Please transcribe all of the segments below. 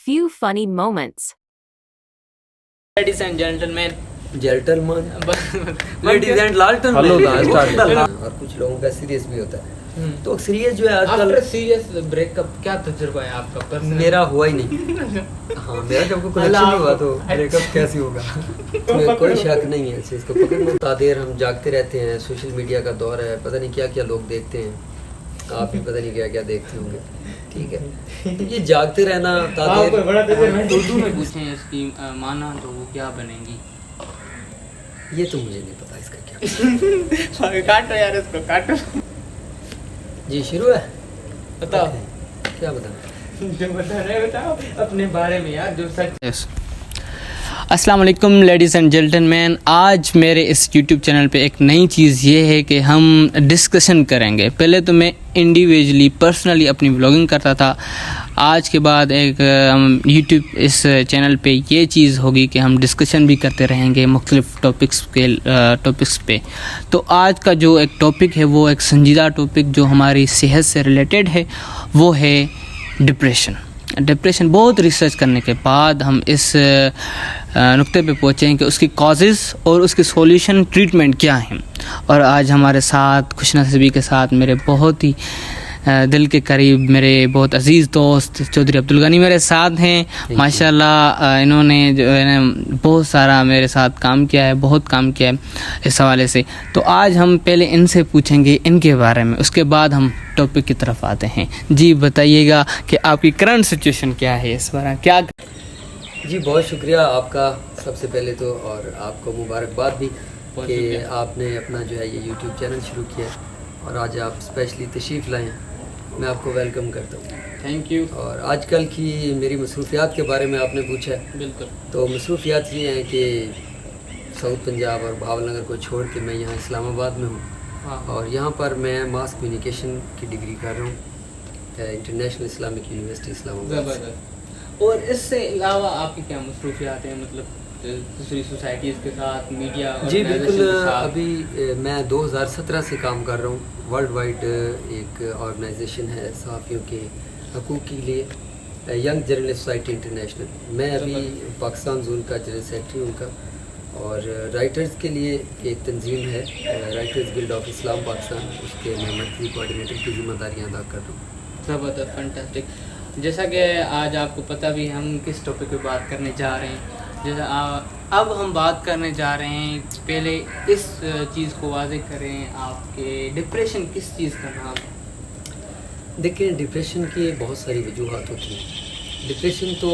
few funny moments. Ladies and gentlemen, ladies and لالٹن اور کچھ لوگوں کا سیریس بھی ہوتا ہے. تو سیریس جو ہے آج کل after serious breakup کیا تجربہ ہے آپ کا personal؟ میرا ہوا ہی نہیں. ہاں میرا جب کوئی کنیکشن نہیں ہوا تو بریک اپ کیسے ہوگا؟ کوئی شک نہیں ہے اس چیز کو پکڑنا. دیر ہم جاگتے رہتے ہیں, سوشل میڈیا کا دور ہے, پتہ نہیں کیا کیا لوگ دیکھتے ہیں, آپ بھی پتہ نہیں کیا کیا دیکھتے ہوں گے. ٹھیک ہے, یہ جاگتے رہنا اردو میں پوچھیں اس کی معنی تو وہ کیا بنے گی؟ یہ تو مجھے نہیں پتا اس کا کیا. کاٹو یار اس کو کاٹو. جی شروع ہے, بتاؤ کیا بتاؤں؟ جو بتا رہے بتاؤ اپنے بارے میں یار جو سچ. السلام علیکم لیڈیز اینڈ جینٹل مین. آج میرے اس یوٹیوب چینل پہ ایک نئی چیز یہ ہے کہ ہم ڈسکشن کریں گے. پہلے تو میں انڈیویجلی پرسنلی اپنی بلاگنگ کرتا تھا. آج کے بعد ایک یوٹیوب اس چینل پہ یہ چیز ہوگی کہ ہم ڈسکشن بھی کرتے رہیں گے مختلف ٹاپکس پہ. تو آج کا جو ایک ٹاپک ہے وہ ایک سنجیدہ ٹاپک جو ہماری صحت سے ریلیٹڈ ہے, وہ ہے ڈپریشن. بہت ریسرچ کرنے کے بعد ہم اس نقطے پہ پہنچے ہیں کہ اس کی کازز اور اس کی سولوشن ٹریٹمنٹ کیا ہیں. اور آج ہمارے ساتھ خوش نصیبی کے ساتھ میرے بہت ہی دل کے قریب میرے بہت عزیز دوست چودھری عبدالغنی میرے ساتھ ہیں. ماشاء اللہ انہوں نے جو ہے نا بہت سارا میرے ساتھ کام کیا ہے, بہت کام کیا ہے اس حوالے سے. تو آج ہم پہلے ان سے پوچھیں گے ان کے بارے میں, اس کے بعد ہم ٹاپک کی طرف آتے ہیں. جی بتائیے گا کہ آپ کی کرنٹ سچویشن کیا ہے اس بارے کیا؟ جی بہت شکریہ آپ کا سب سے پہلے تو, اور آپ کو مبارکباد بھی کہ آپ نے اپنا جو ہے یہ یوٹیوب چینل شروع کیا اور آج آپ اسپیشلی تشریف لائیں. میں آپ کو ویلکم کرتا ہوں. Thank you. اور آج کل کی میری مصروفیات کے بارے میں آپ نے پوچھا ہے. بالکل. تو مصروفیات یہ ہیں کہ ساؤتھ پنجاب اور بھاول نگر کو چھوڑ کے میں یہاں اسلام آباد میں ہوں, اور یہاں پر میں ماس کمیونیکیشن کی ڈگری کر رہا ہوں انٹرنیشنل اسلامک یونیورسٹی اسلام آباد. اور اس سے علاوہ آپ کی کیا مصروفیات ہیں, مطلب دوسری سوسائٹیز کے ساتھ, میڈیا؟ جی بالکل, ابھی میں 2017 سے کام کر رہا ہوں. ورلڈ وائڈ ایک آرگنائزیشن ہے صحافیوں کے حقوق کے لیے, ینگ جرنلسٹ سوسائٹی انٹرنیشنل. میں ابھی پاکستان زون کا جنرل سیکرٹری ہوں کا, اور رائٹرز کے لیے ایک تنظیم ہے رائٹرز گلڈ آف اسلام پاکستان, اس کے میں مرکزی کوآرڈینیٹر کی ذمہ داریاں ادا کر رہا ہوں. زبردست, فینٹاسٹک. جیسا کہ آج آپ کو پتہ بھی ہم کس ٹاپک پہ بات کرنے جا رہے ہیں. جیسا اب ہم بات کرنے جا رہے ہیں, پہلے اس چیز کو واضح کریں آپ کے ڈپریشن کس چیز کا نام ہے؟ دیکھیں ڈپریشن کی بہت ساری وجوہات ہوتی ہیں. ڈپریشن تو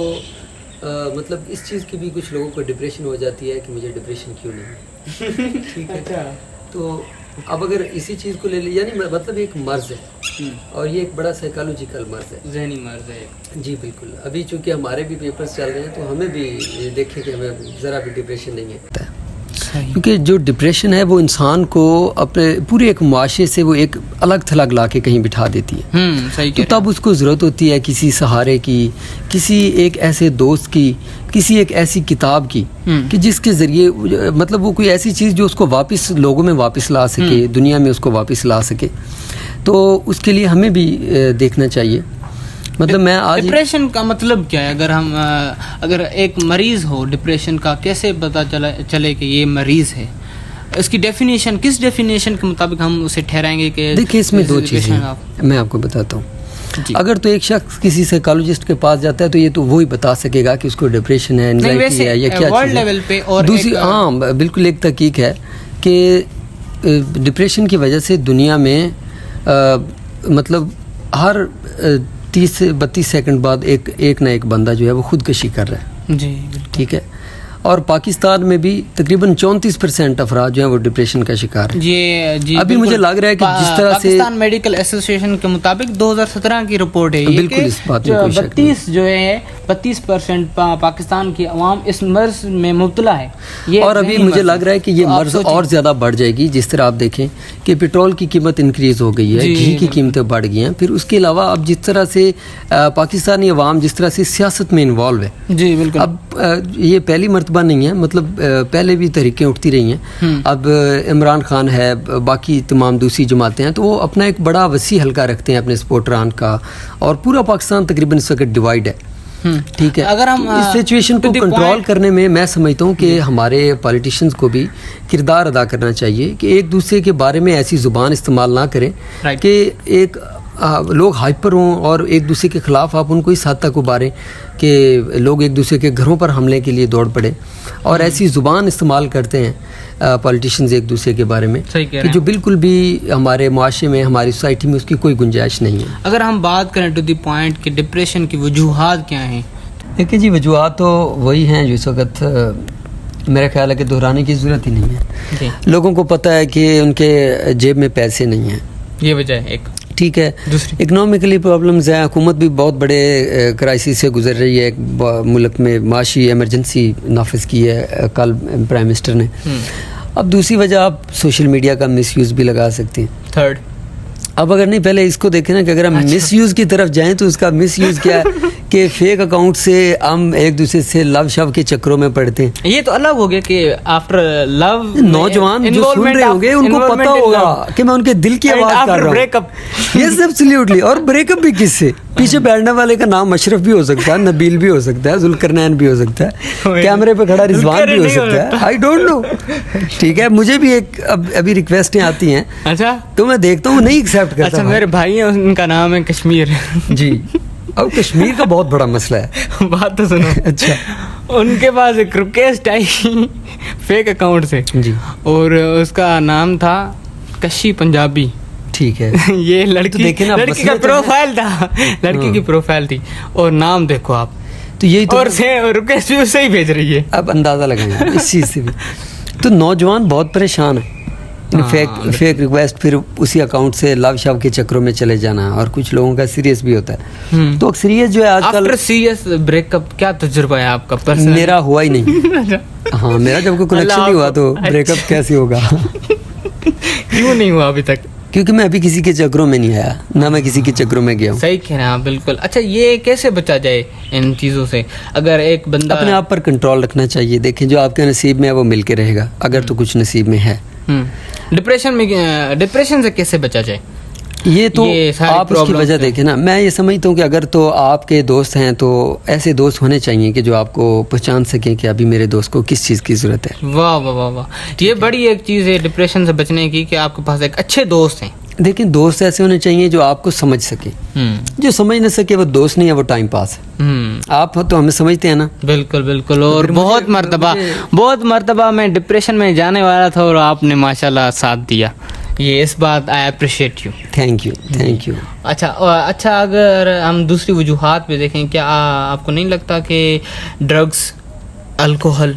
مطلب اس چیز کی بھی کچھ لوگوں کو ڈپریشن ہو جاتی ہے کہ مجھے ڈپریشن کیوں نہیں. ٹھیک ہے, تو اب اگر اسی چیز کو لے لیں, یعنی مطلب ایک مرض ہے, اور یہ ایک بڑا سائیکالوجیکل مرض ہے, ذہنی مرض ہے. جی بالکل. ابھی چونکہ ہمارے بھی پیپرز چل رہے ہیں تو ہمیں بھی دیکھیں کہ ہمیں ذرا بھی ڈپریشن نہیں ہے. کیونکہ جو ڈپریشن ہے وہ انسان کو اپنے پورے ایک معاشرے سے وہ ایک الگ تھلگ لا کے کہیں بٹھا دیتی ہے. تو تب اس کو ضرورت ہوتی ہے کسی سہارے کی, کسی ایک ایسے دوست کی, کسی ایک ایسی کتاب کی کہ جس کے ذریعے مطلب وہ کوئی ایسی چیز جو اس کو واپس لوگوں میں واپس لا سکے, دنیا میں اس کو واپس لا سکے. تو اس کے لیے ہمیں بھی دیکھنا چاہیے. مطلب میں آج ڈپریشن کا مطلب کیا ہے؟ اگر ایک مریض ہو ڈپریشن کا, کیسے پتہ چلے کہ یہ مریض ہے؟ اس کی ڈیفینیشن کس ڈیفینیشن کے مطابق ہم اسے ٹھہرائیں گے کہ دیکھیں اس میں دو چیزیں میں آپ کو بتاتا ہوں. اگر تو ایک شخص کسی سائیکالوجسٹ کے پاس جاتا ہے تو یہ تو وہی بتا سکے گا کہ اس کو ڈپریشن ہے, انزائٹی ہے, یا کیا چیز ہے. اور دوسری ہاں بالکل ایک تحقیق ہے کہ ڈپریشن کی وجہ سے دنیا میں مطلب ہر 30 سے 32 سیکنڈ بعد ایک نہ ایک بندہ جو ہے وہ خودکشی کر رہا ہے. جی ٹھیک ہے. اور پاکستان میں بھی تقریباً 34% افراد جو ہیں وہ ڈپریشن کا شکار ہیں. جی ابھی مجھے لگ رہا ہے کہ جس طرح سے پاکستان میڈیکل ایسوسیشن کے مطابق 2017 کی رپورٹ ہے, بالکل اس بات میں کوئی شک نہیں, 32% پاکستان کی عوام اس مرض میں مبتلا ہے. اور ابھی مجھے لگ رہا ہے کہ یہ مرض اور زیادہ بڑھ جائے گی. جس طرح آپ دیکھیں کہ پیٹرول کی قیمت انکریز ہو گئی ہے, گھی کی قیمتیں بڑھ گئی ہیں. پھر اس کے علاوہ اب جس طرح سے پاکستانی عوام جس طرح سے سیاست میں انوالو ہے, جی بالکل, اب یہ پہلی مرتبہ نہیں ہے, مطلب پہلے بھی تحریکیں اٹھتی رہی ہیں. اب عمران خان ہے, باقی تمام دوسری جماعتیں ہیں, تو وہ اپنا ایک بڑا وسیع حلقہ رکھتے ہیں اپنے سپورٹران کا, اور پورا پاکستان تقریباً اس وقت ڈیوائڈ ہے. ٹھیک ہے. اگر ہم اس سچویشن کو کنٹرول کرنے میں میں سمجھتا ہوں کہ ہمارے پالیٹیشینز کو بھی کردار ادا کرنا چاہیے کہ ایک دوسرے کے بارے میں ایسی زبان استعمال نہ کریں کہ ایک لوگ ہائپر ہوں اور ایک دوسرے کے خلاف آپ ان کو اس حد تک ابھاریں کہ لوگ ایک دوسرے کے گھروں پر حملے کے لیے دوڑ پڑے اور ایسی زبان استعمال کرتے ہیں پولیٹیشینز ایک دوسرے کے بارے میں کہ جو بالکل بھی ہمارے معاشرے میں ہماری سوسائٹی میں اس کی کوئی گنجائش نہیں ہے. اگر ہم بات کریں ٹو دی پوائنٹ کہ ڈپریشن کی وجوہات کیا ہیں؟ دیکھیں جی وجوہات تو وہی ہیں جو اس وقت میرا خیال ہے کہ دہرانے کی ضرورت ہی نہیں ہے. لوگوں کو پتہ ہے کہ ان کے جیب میں پیسے نہیں ہیں, یہ وجہ ہے ایک. ٹھیک ہے. اکنامکلی پرابلمز ہیں, حکومت بھی بہت بڑے کرائسس سے گزر رہی ہے. ملک میں معاشی ایمرجنسی نافذ کی ہے کل پرائم منسٹر نے. اب دوسری وجہ آپ سوشل میڈیا کا مس یوز بھی لگا سکتے ہیں. تھرڈ, اب اگر نہیں پہلے اس کو دیکھیں نا کہ اگر ہم مس یوز کی طرف جائیں تو اس کا مس یوز کیا ہے کہ فیک اکاؤنٹ سے ہم ایک دوسرے سے لو شو کے چکروں میں پڑتے ہیں. یہ تو الگ ہو گیا کہ آفٹر لو نوجوان جو سن رہے ہوں گے ان کو پتہ ہوگا کہ میں ان کے دل کی آواز کر رہا ہوں. یس ایبسلیوٹلی. اور بریک اپ بھی کس سے؟ پیچھے بیٹھنے والے کا نام اشرف بھی ہو سکتا ہے, نبیل بھی ہو سکتا ہے, ذوالقرنین بھی ہو سکتا ہے, کیمرے پہ کھڑا رضوان بھی ہو سکتا ہے, آئی ڈونٹ نو. ٹھیک ہے. مجھے بھی ایک ابھی ریکویسٹیں آتی ہیں اچھا تو میں دیکھتا ہوں نہیں ایکسیپٹ کرتا. اچھا میرے بھائی ہیں ان کا نام ہے کشمیر. جی. اب کشمیر کا بہت بڑا مسئلہ ہے. بات تو سنو. اچھا. ان کے پاس ایک ریکویسٹ آئی فیک اکاؤنٹ سے جی, اور اس کا نام تھا کشی پنجابی. ٹھیک ہے. یہ لڑکی کا پروفائل تھا, لڑکی کی پروفائل تھی اور نام دیکھو آپ. تو یہی تو اور ریکویسٹ بھی صحیح بھیج رہی ہے. اب اندازہ لگائیں اس چیز سے بھی. تو نوجوان بہت پریشان ہیں. فیک ریکویسٹ پھر اسی اکاؤنٹ سے لو شو کے چکروں میں چلے جانا, اور کچھ لوگوں کا سیریس بھی ہوتا ہے. تو اکثریت جو ہے آج کل سیریس بریک اپ کیا تجربہ ہے آپ کا؟ میرا ہوا ہی نہیں. ہاں میرا جب کوئی کنیکشن نہیں ہوا تو بریک اپ کیسے ہوگا؟ کیوں نہیں ہوا ابھی تک؟ کیونکہ میں ابھی کسی کے چکروں میں نہیں آیا, نہ میں کسی کے چکروں میں گیا ہوں. صحیح کہہ رہے ہیں آپ بالکل. اچھا یہ کیسے بچا جائے ان چیزوں سے؟ اگر ایک بندہ اپنے آپ پر کنٹرول رکھنا چاہیے. دیکھیں جو آپ کے نصیب میں ہے وہ مل کے رہے گا, اگر تو کچھ نصیب میں ہے. ڈپریشن سے کیسے بچا جائے؟ یہ تو آپ اس کی وجہ دیکھیں نا. میں یہ سمجھتا ہوں کہ اگر تو آپ کے دوست ہیں تو ایسے دوست ہونے چاہیے کہ جو آپ کو پہچان سکیں کہ ابھی میرے دوست کو کس چیز کی ضرورت ہے. واہ واہ واہ واہ, یہ بڑی ایک چیز ہے ڈپریشن سے بچنے کی کہ آپ کے پاس ایک اچھے دوست ہیں. دیکھیں دوست ایسے ہونے چاہیے جو آپ کو سمجھ سکے. جو سمجھ نہ سکے وہ دوست نہیں ہے, وہ ٹائم پاس ہے. آپ تو ہمیں سمجھتے ہیں نا. بالکل بالکل. اور بہت مرتبہ میں ڈپریشن میں جانے والا تھا اور آپ نے ماشاءاللہ ساتھ دیا. یہ اس بات I appreciate you. Thank you thank you. اچھا اگر ہم دوسری وجوہات پہ دیکھیں, کیا آپ کو نہیں لگتا کہ ڈرگس, الکوہل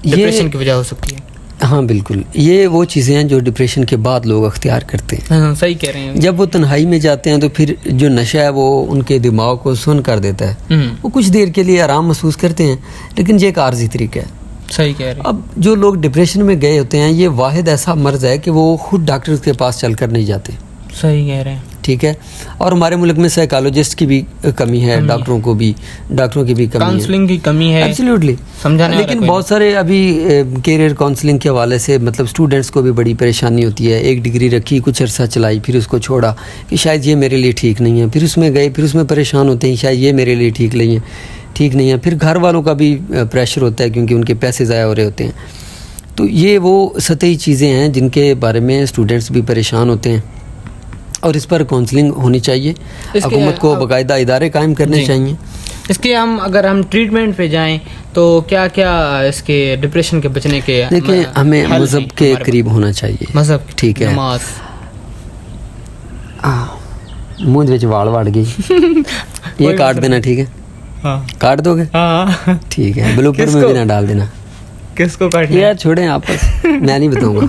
ڈپریشن کی وجہ ہو سکتی ہے؟ ہاں بالکل. یہ وہ چیزیں ہیں جو ڈپریشن کے بعد لوگ اختیار کرتے ہیں. ہاں صحیح کہہ رہے ہیں. جب وہ تنہائی میں جاتے ہیں تو پھر جو نشہ ہے وہ ان کے دماغ کو سن کر دیتا ہے. وہ کچھ دیر کے لیے آرام محسوس کرتے ہیں, لیکن یہ ایک عارضی طریقہ ہے. صحیح کہہ رہے ہیں. اب جو لوگ ڈپریشن میں گئے ہوتے ہیں یہ واحد ایسا مرض ہے کہ وہ خود ڈاکٹر کے پاس چل کر نہیں جاتے. صحیح کہہ رہے ہیں. ٹھیک ہے. اور ہمارے ملک میں سائیکالوجسٹ کی بھی کمی ہے, ڈاکٹروں کی بھی کمی ہے, کاؤنسلنگ کی کمی ہے. ایبسلیوٹلی. لیکن بہت سارے ابھی کیریئر کاؤنسلنگ کے حوالے سے مطلب اسٹوڈنٹس کو بھی بڑی پریشانی ہوتی ہے. ایک ڈگری رکھی, کچھ عرصہ چلائی, پھر اس کو چھوڑا کہ شاید یہ میرے لیے ٹھیک نہیں ہے, پھر اس میں گئے, پھر اس میں پریشان ہوتے ہیں شاید یہ میرے لیے ٹھیک نہیں ہے. پھر گھر والوں کا بھی پریشر ہوتا ہے کیونکہ ان کے پیسے ضائع ہو رہے ہوتے ہیں. تو یہ وہ سطحی چیزیں ہیں جن کے بارے میں اسٹوڈنٹس بھی پریشان ہوتے ہیں, اور اس پر کاؤنسلنگ ہونی چاہیے. حکومت کو باقاعدہ ادارے قائم کرنے چاہیے. اس کے اگر ہم ٹریٹمنٹ پہ جائیں تو کیا کیا اس کے ڈپریشن کے بچنے کے؟ دیکھیں ہمیں مذہب کے قریب ہونا چاہیے. مذہب ٹھیک ہے. نماز. منہ وچ واڑ واڑ گئی, یہ کاٹ دینا. ٹھیک ہے, کاٹ دو گے؟ ٹھیک ہے. بلوپر میں بھی نہ ڈال دینا. کس کو کاٹنا؟ یار چھوڑیں آپس, میں نہیں بتاؤں گا.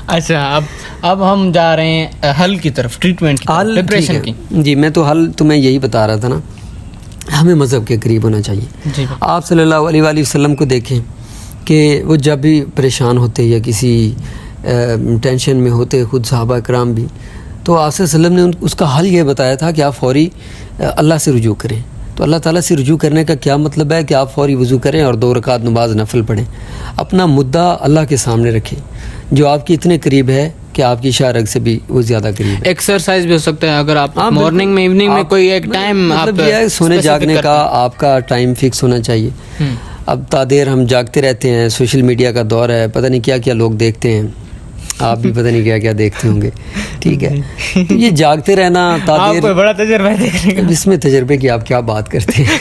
اچھا اب ہم جا رہے ہیں حل کی طرف, ٹریٹمنٹ کی, ڈپریشن کی. جی میں تو حل تمہیں یہی بتا رہا تھا نا, ہمیں مذہب کے قریب ہونا چاہیے. آپ صلی اللہ علیہ وآلہ وسلم کو دیکھیں کہ وہ جب بھی پریشان ہوتے یا کسی ٹینشن میں ہوتے, خود صحابہ کرام بھی, تو آپ صلی اللہ علیہ وسلم نے اس کا حل یہ بتایا تھا کہ آپ فوری اللہ سے رجوع کریں. تو اللہ تعالیٰ سے رجوع کرنے کا کیا مطلب ہے کہ آپ فوری وضو کریں اور 2 رکعت نماز نفل پڑھیں. اپنا مدعا اللہ کے سامنے رکھیں جو آپ کے اتنے قریب ہے کہ آپ کی شارک سے بھی وہ زیادہ قریب ہے. ایکسرسائز بھی ہو سکتا ہے اگر آپ ہاں، مارننگ میں ایوننگ میں کوئی ایک ٹائم مطلب یہ ہے سونے جاگنے کا آپ کا ٹائم فکس ہونا چاہیے. اب تا دیر ہم جاگتے رہتے ہیں, سوشل میڈیا کا دور ہے, پتہ نہیں کیا کیا لوگ دیکھتے ہیں, آپ بھی پتہ نہیں کیا کیا دیکھتے ہوں گے, ٹھیک ہے. تو یہ جاگتے رہنا تا دیر, بڑا تجربہ ہے دیکھنے کا. اس میں تجربے کی آپ کیا بات کرتے ہیں.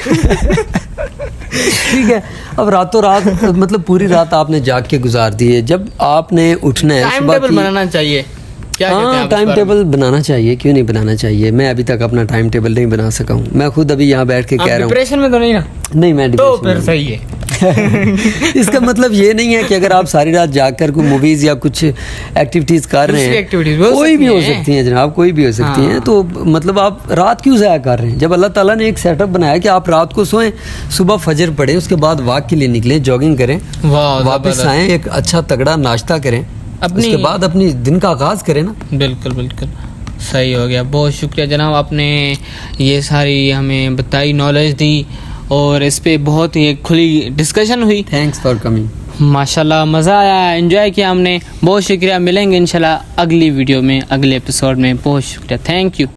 ٹھیک ہے, اب راتوں رات مطلب پوری رات آپ نے جاگ کے گزار دی ہے, جب آپ نے اٹھنا ہے ٹائم صبح ٹیبل بنانا چاہیے. ہاں ٹائم ٹیبل بنانا چاہیے, کیوں نہیں بنانا چاہیے. میں ابھی تک اپنا ٹائم ٹیبل نہیں بنا سکا ہوں. میں خود ابھی یہاں بیٹھ کے کہہ رہا ہوں ڈپریشن میں تو نہیں نا. نہیں میں تو پھر صحیح ہے. اس کا مطلب یہ نہیں ہے کہ اگر آپ ساری رات جاگ کر کوئی موویز یا کچھ ایکٹیویٹیز کر رہے ہیں, کوئی بھی ہو سکتی ہیں جناب, کوئی بھی ہو سکتی ہیں, تو مطلب آپ رات کیوں ضائع کر رہے ہیں, جب اللہ تعالیٰ نے ایک سیٹ اپ بنایا کہ آپ رات کو سوئیں, صبح فجر پڑھیں, اس کے بعد واک کے لیے نکلیں, جاگنگ کریں, واپس آئیں, ایک اچھا تگڑا ناشتہ کریں, اس کے بعد اپنی دن کا آغاز کریں نا. بالکل بالکل صحیح ہو گیا. بہت شکریہ جناب, آپ نے یہ ساری ہمیں بتائی, نالج دی, اور اس پہ بہت ہی کھلی ڈسکشن ہوئی. Thanks for coming. ماشاء اللہ مزہ آیا, انجوائے کیا ہم نے. بہت شکریہ, ملیں گے انشاءاللہ اگلی ویڈیو میں, اگلے ایپیسوڈ میں. بہت شکریہ, تھینک یو.